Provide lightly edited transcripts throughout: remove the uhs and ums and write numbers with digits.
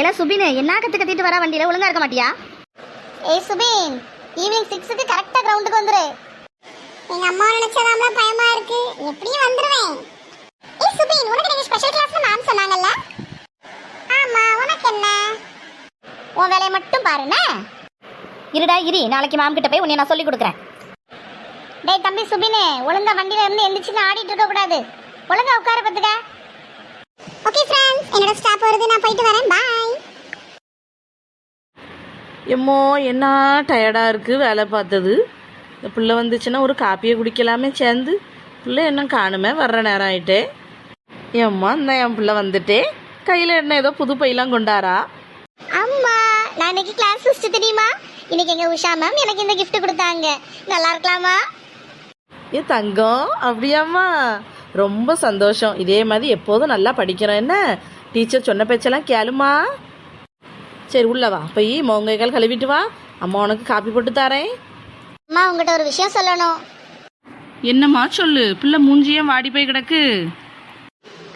எல்லாம் சுபின் என்ன கத்திட்டு வர வண்டியில ஒழுங்கா இருக்க மாட்டியா? ஏய் சுபின், ஈவினிங் 6க்கு கரெக்ட்டா கிரவுண்டுக்கு வந்துரு. எங்க அம்மா நினைச்சதாம்ல பயமா இருக்கு. எப்படியும் வந்துருவேன். ஏய் சுபின், உனக்கு நீங்க ஸ்பெஷல் கிளாஸ்ல மேம் சொன்னாங்கல்ல? ஆமா, உனக்கு என்ன? உன் வேலையை மட்டும் பாருண்ணே. இருடா இரு, நாளைக்கு மேம் கிட்ட போய் உன்னை நான் சொல்லி கொடுக்குறேன். டேய் தம்பி சுபினே, ஒழுங்கா வண்டியில இருந்து எந்திரிச்சு ஆடிட்டு இருக்க கூடாது. ஒழுங்கா உட்கார பத்துக்க. ஓகே फ्रेंड्स, என்னோட ஸ்டாப் வருது, நான் போயிட்டு வரேன். பை. எம்மோ என்ன டயர்டாக இருக்குது வேலை பார்த்தது. இந்த பிள்ளை வந்துச்சுன்னா ஒரு காப்பியை குடிக்கலாமே சேர்ந்து. பிள்ளை என்ன காணுமே, வர்ற நேரம் ஆகிட்டே. ஏம்மா இந்த என் பிள்ளை வந்துட்டே கையில் என்ன ஏதோ புது பையெல்லாம் கொண்டாரா? அம்மா, நான் இன்னைக்கு கிளாஸ் ஃபர்ஸ்ட் தெரியுமா? இன்னைக்கு எங்க உஷா மேம் எனக்கு இந்த gift கொடுத்தாங்க. நல்லா இருக்கலாமா? ஏ தங்கம், அப்படியாம்மா? ரொம்ப சந்தோஷம். இதே மாதிரி எப்போதும் நல்லா படிக்கிறோம். என்ன டீச்சர் சொன்ன பேச்செல்லாம் கேளுமா? சரி உள்ள வா, போய் மொங்கைகள் கழுவிட்டு வா. அம்மா உனக்கு காப்பி போட்டு தரேன். அம்மா, உங்ககிட்ட ஒரு விஷயம் சொல்லணும். என்னம்மா சொல்லு. பிள்ளை மூஞ்சியும் வாடி போய் கிடக்கு.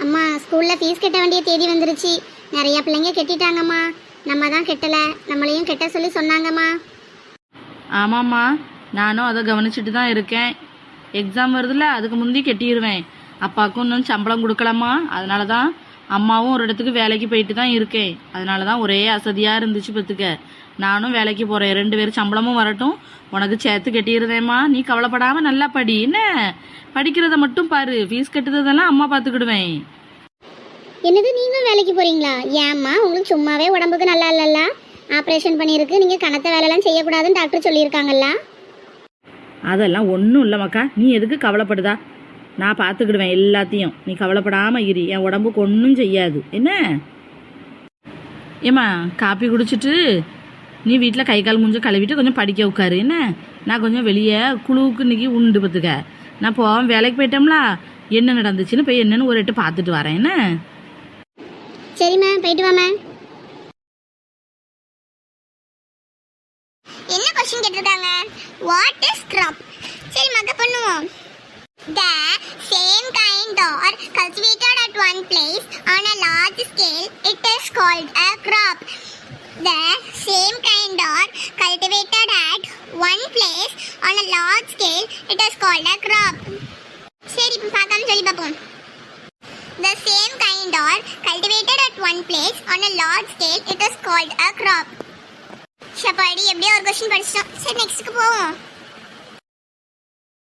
அம்மா, ஸ்கூல்ல ஃபீஸ் கட்ட வேண்டிய தேதி வந்துருச்சு. நிறைய பிள்ளைங்க கட்டிட்டாங்கம்மா. நம்ம தான் கட்டல, நம்மளையும் கட்ட சொல்லி சொன்னாங்கம்மா. ஆமாம்மா, நானும் அதை கவனிச்சுட்டு தான் இருக்கேன். எக்ஸாம் வருதுல்ல, அதுக்கு முந்தி கட்டிடுவேன். அப்பாவுக்கும் இன்னும் சம்பளம் கொடுக்கலாமா, அதனால தான் அம்மாவும் ஒரு இடத்துக்கு வேலைக்கு போயிட்டு தான் இருக்கேன். அதனால தான் ஒரே அசதியாக இருந்துச்சு பத்துக்க. நானும் வேலைக்கு போகிறேன். 2 பேர் சம்பளமும் வரட்டும், உனக்கு சேர்த்து கட்டிடுறேம்மா. நீ கவலைப்படாமல் நல்லா படி. என்ன படிக்கிறத மட்டும் பாரு, ஃபீஸ் கட்டுறதெல்லாம் அம்மா பார்த்துக்கிடுவேன். என்னது, நீங்களும் வேலைக்கு போறீங்களா? ஏம்மா, உங்களுக்கு சும்மாவே உடம்புக்கு நல்லா இல்லல்ல? ஆப்ரேஷன் பண்ணியிருக்கு, நீங்கள் கணத்த வேலைலாம் செய்யக்கூடாதுன்னு டாக்டர் சொல்லியிருக்காங்கல்ல? அதெல்லாம் ஒன்றும் இல்லை மக்கா, நீ எதுக்கு கவலைப்படுதா? நான் பார்த்துக்கிடுவேன் எல்லாத்தையும். நீ கவலைப்படாமல் இரு, என் உடம்புக்கு ஒன்றும் செய்யாது. என்ன ஏம்மா, காப்பி குடிச்சிட்டு நீ வீட்டில் கை கால் மூஞ்ச கழுவிட்டு கொஞ்சம் படிக்க உட்காரு. என்ன நான் கொஞ்சம் வெளியே குழுவுக்கு இன்னைக்கு உண்டு பத்துக்க. நான் போவேன், வேலைக்கு போயிட்டோம்ல, என்ன நடந்துச்சுன்னு போய் என்னன்னு ஒரு எட்டு பார்த்துட்டு வரேன். என்ன சரிம்மா, போயிட்டு வாம்மா. என்ன क्वेश्चन கேட்டிருக்காங்க? What is crop? சரி மக பண்ணுவோம். The same kind or cultivated at one place on a large scale, it is called a crop. The same kind or cultivated at one place on a large scale, it is called a crop. சரி பார்க்காம சொல்லி பார்ப்போம். The same kind or cultivated at one place on a large scale, it is called a crop. ஷப்பாடி, எப்படியோ ஒரு question படிச்சிட்டோம். சரி நெக்ஸ்ட்க்கு போவோம்.